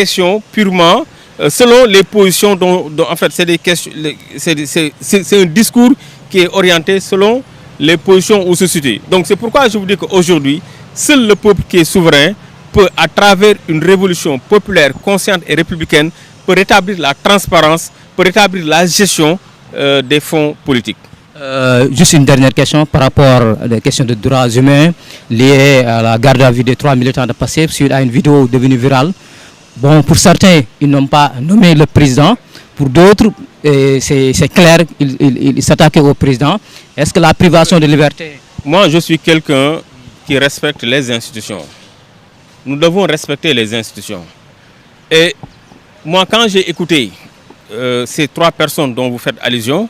questions purement selon les positions dont en fait c'est des questions, c'est un discours qui est orienté selon les positions où se situe. Donc c'est pourquoi je vous dis qu'aujourd'hui, seul le peuple qui est souverain peut, à travers une révolution populaire, consciente et républicaine, peut rétablir la transparence, peut rétablir la gestion des fonds politiques. Juste une dernière question par rapport à des questions de droits humains liées à la garde à vue des 3 militants de Pastef suite à une vidéo devenue virale. Bon, pour certains, ils n'ont pas nommé le président. Pour d'autres, c'est clair, ils s'attaquaient au président. Est-ce que la privation de liberté... Moi, je suis quelqu'un qui respecte les institutions. Nous devons respecter les institutions. Et moi, quand j'ai écouté ces 3 personnes dont vous faites allusion,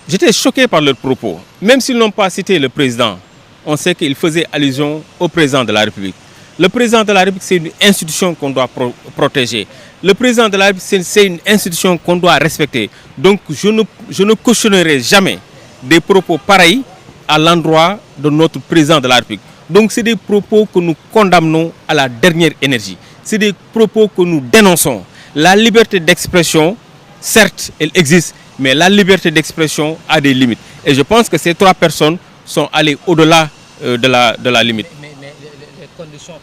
j'étais choqué par leurs propos. Même s'ils n'ont pas cité le président, on sait qu'ils faisaient allusion au président de la République. Le président de la République, c'est une institution qu'on doit protéger. Le président de la République, c'est une institution qu'on doit respecter. Donc, je ne cautionnerai jamais des propos pareils à l'endroit de notre président de la République. Donc, c'est des propos que nous condamnons à la dernière énergie. C'est des propos que nous dénonçons. La liberté d'expression, certes, elle existe, mais la liberté d'expression a des limites. Et je pense que ces 3 personnes sont allées au-delà de la limite. Mais les conditions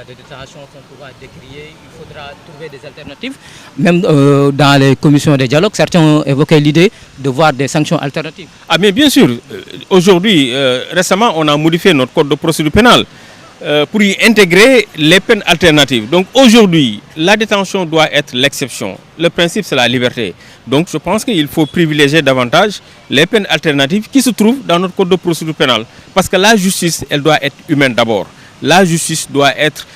de détention qu'on pourra décrier, il faudra trouver des alternatives. Même dans les commissions de dialogue, certains ont évoqué l'idée de voir des sanctions alternatives. Ah mais bien sûr, aujourd'hui, récemment, on a modifié notre code de procédure pénale pour y intégrer les peines alternatives. Donc aujourd'hui, la détention doit être l'exception. Le principe, c'est la liberté. Donc je pense qu'il faut privilégier davantage les peines alternatives qui se trouvent dans notre code de procédure pénale. Parce que la justice, elle doit être humaine d'abord. La justice doit être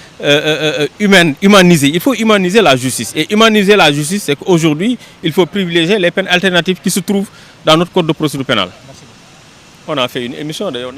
humanisée. Il faut humaniser la justice. Et humaniser la justice, c'est qu'aujourd'hui, il faut privilégier les peines alternatives qui se trouvent dans notre code de procédure pénale. On a fait une émission d'ailleurs.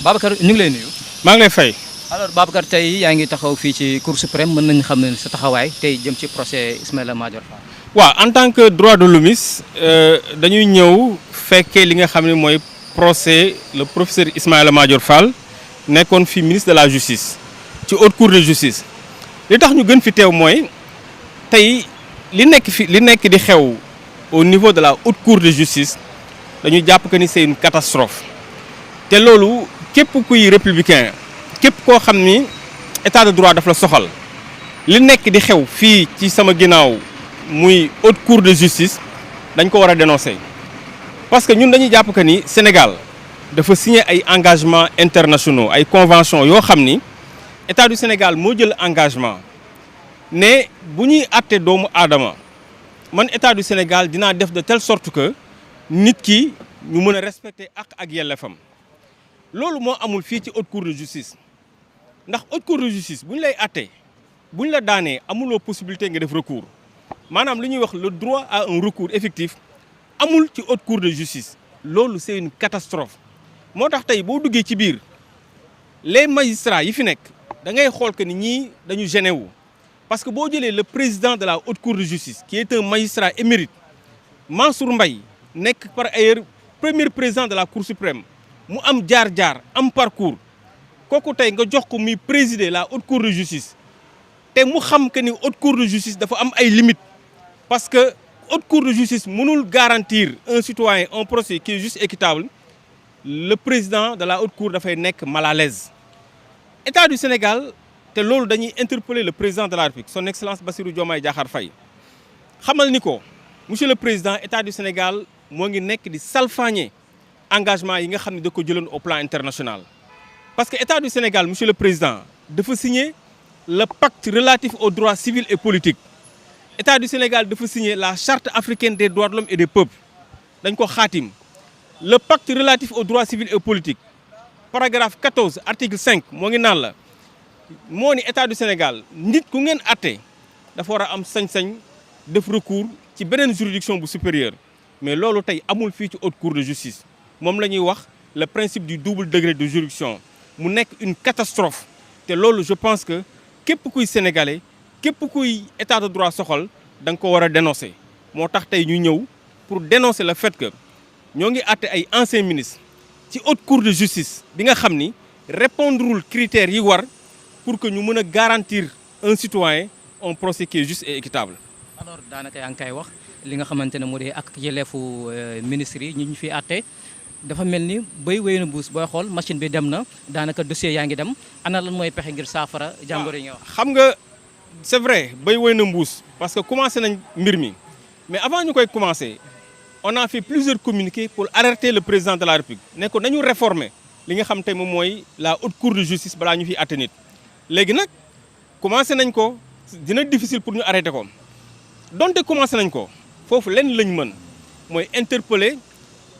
Babacar ñu ngi lay nuyu. maa ngi lay fay. Alors Babacar tey yaa ngi taxaw fii ci Cour suprême mën nañu xam ne sa taxawaay tey jëm ci procès Ismaïla Madior Fall. waaw en tant que droit de l'hommiste dañuy ñëw fekkee li nga xam ne mooy procès le professeur Ismaïla Madior Fall nekkoon fi ministre de la justice ci haute cour de justice. li tax ñu gën fi teew mooy tey li nekk di xew au niveau de la haute cour de justice dañu jàpp que ni c'est une catastrophe. te loolu képp kuy républicain képp koo xam ni état de droit daf la soxal li nekk di xew fii ci sama ginnaaw muy haute cour de justice dañ ko war a dénoncer. parce que ñun dañuy jàpp que ni Sénégal dafa signer ay engagements internationaux ay conventions yoo xam ni état du Sénégal moo jël engagement ne bu ñuy àtte doomu aadama man état du Sénégal dinaa def de telle sorte que nit ki ñu mën a respecter ak yelleefam. loolu moo amul fii ci haute cour de justice ndax haute cour de justice bu ñu lay àtte bu ñu la daanee amuloo possibilité nga def recours maanaam li ñuy wax le droit à un recours effectif amul ci haute cour de justice. loolu c'est une catastrophe moo tax tey boo duggee ci biir les magistrats yi fi nekk da ngay xool que ni ñii dañu gêné wu parce que boo jëlee le président de la haute cour de justice qui est un magistrat émérite Mansour Mbaye nekk par ailleurs premier président de la cour suprême. mu am jaar-jaar am parcours kooku tey nga jox ko muy présider la haute cour de justice te mu xam que ni haute cour de justice dafa am ay limites parce que haute cour de justice mënul garantir un citoyen un procès qui est juste équitable le président de la haute cour dafay nekk mal à l'aise. état du Sénégal te loolu dañuy interpeller le président de la République son excellence Bassirou Diomaye Diakhar Faye xamal ni ko monsieur le président état du Sénégal moo ngi nekk di salfaañe engagement yi nga xam ne da ko jëloon au plan international. parce que état du Sénégal monsieur le président dafa signer le pacte relatif aux droits civils et politiques. état du Sénégal dafa signer la charte africaine des droits de l'homme et des peuples dañ ko xaatim. le pacte relatif aux droits civils et politiques paragraphe 14 article 5 moo ngi naan la moo ni état du Sénégal nit ku ngeen atte dafa war a am sañ-sañ def recours ci beneen juridiction bu supérieure mais loolu tey amul fii ci haute cour de justice. moom la ñuy wax le principe du double degré de juridiction mu nekk une catastrophe te loolu je pense que képp kuy sénégalais képp kuy état de droit soxal da nga ko war a dénoncer moo tax tey ñu ñëw pour dénoncer le fait que ñoo ngi àtte ay anciens ministres ci haute cour de justice bi nga xam ni répondrewul critères yi war pour que ñu mën a garantir un citoyen un procès qui est juste et équitable. alors daanaka yaa ngi koy wax li nga xamante ne moo di ak yelleefu ministres yi ñu fi àtte dafa mel ni béy wéy na buus booy xool machine bi dem na daanaka dossier yaa ngi dem ana lan mooy pexe ngir saafara jàngoro yi nga wax. xam nga c'est vrai béy wéy na mbuus parce que commencé nañ mbir mi mais avant ñu koy commencé on a fait plusieurs communiqués pour alerter le président de la République ne ko nañu réformer li nga xam tey moom mooy la haute cour de justice balaa ñu fiy àtte nit léegi nag commencé nañ ko dina difficile pour ñu arrêter ko donte commencé nañ ko foofu lenn lañ mën mooy interpeller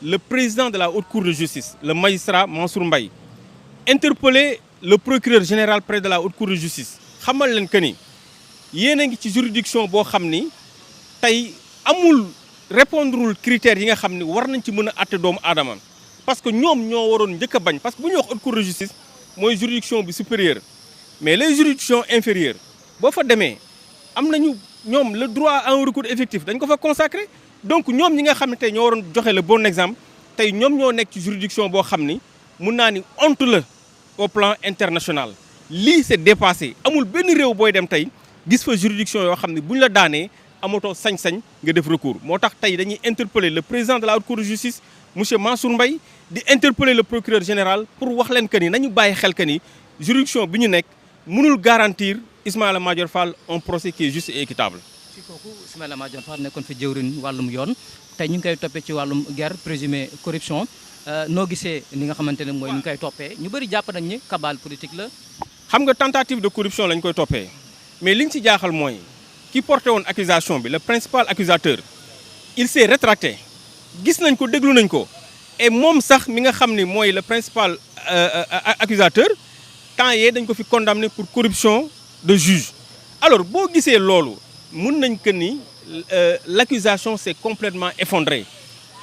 le président de la haute cour de justice le magistrat Mansour Mbaye interpeller le procureur général près de la haute cour de justice xamal leen que ni yéen a ngi ci juridiction boo xam ni tey amul répondrewul critères yi nga xam ni war nañ ci mën a àtte doomu aadama parce que ñoom ñoo waroon njëkk a bañ parce que bu ñuy wax haute cour de justice mooy juridiction bi supérieure mais les juridictions inférieures boo fa demee am nañu ñoom le droit à un recours effectif dañ ko fa consacré donc ñoom ñi nga xam ne tey ñoo waroon joxe le bon exemple tey ñoom ñoo nekk ci juridiction boo xam ni mun naa ni honte la au plan international lii c'est dépassé amul benn réew booy dem tey gis fa juridiction yoo xam ne bu ñu la daanee amatoo sañ-sañ nga def recours moo tax tey dañuy interpeller le président de la haute cour de justice monsieur Mansour Mbaye di interpeller le procureur général pour wax leen que ni nañu bàyyi xel que ni juridiction bi ñu nekk mënul garantir Ismaïla Madior Fall un procès qui est juste et équitable. ci kooku Ismaïla Madior Fall nekkoon fi jëwriñ wàllum yoon tey ñu ngi koy toppee ci wàllum guerre présumé corruption noo gisee ni nga xamante ne mooy ñu ngi koy toppee ñu bëri jàpp nañ ni cabale politique la. xam nga tentative de corruption lañ koy toppee mais liñ ci jaaxal mooy ki porté woon accusation bi le principal accusateur il s'est rétracté gis nañ ko déglu nañ ko et moom sax mi nga xam ni mooy le principal accusateur temps yee dañ ko fi condamné pour corruption de juge alors boo gisee loolu mun nañ que ni l'accusation s'est complètement effondrée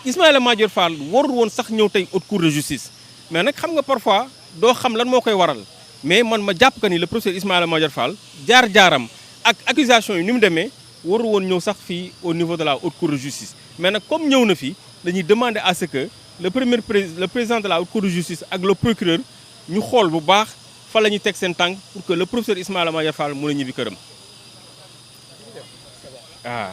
Ismaïla Madior Fall warul woon sax ñëw tey haute cour de justice mais nag xam nga parfois doo xam lan moo koy waral mais man ma jàpp que ni le professeur Ismaïla Madior Fall jaar-jaaram ak accusation yi ni mu demee waru woon ñëw sax fii au niveau de la haute cour de justice mais nag comme ñëw na fi dañuy demander à ce que le président de la haute cour de justice ak le procureur ñu xool bu baax fa la ñuy teg seen tànk pour que le professeur Ismaïla Madior Fall mën a ñibbi këram ah.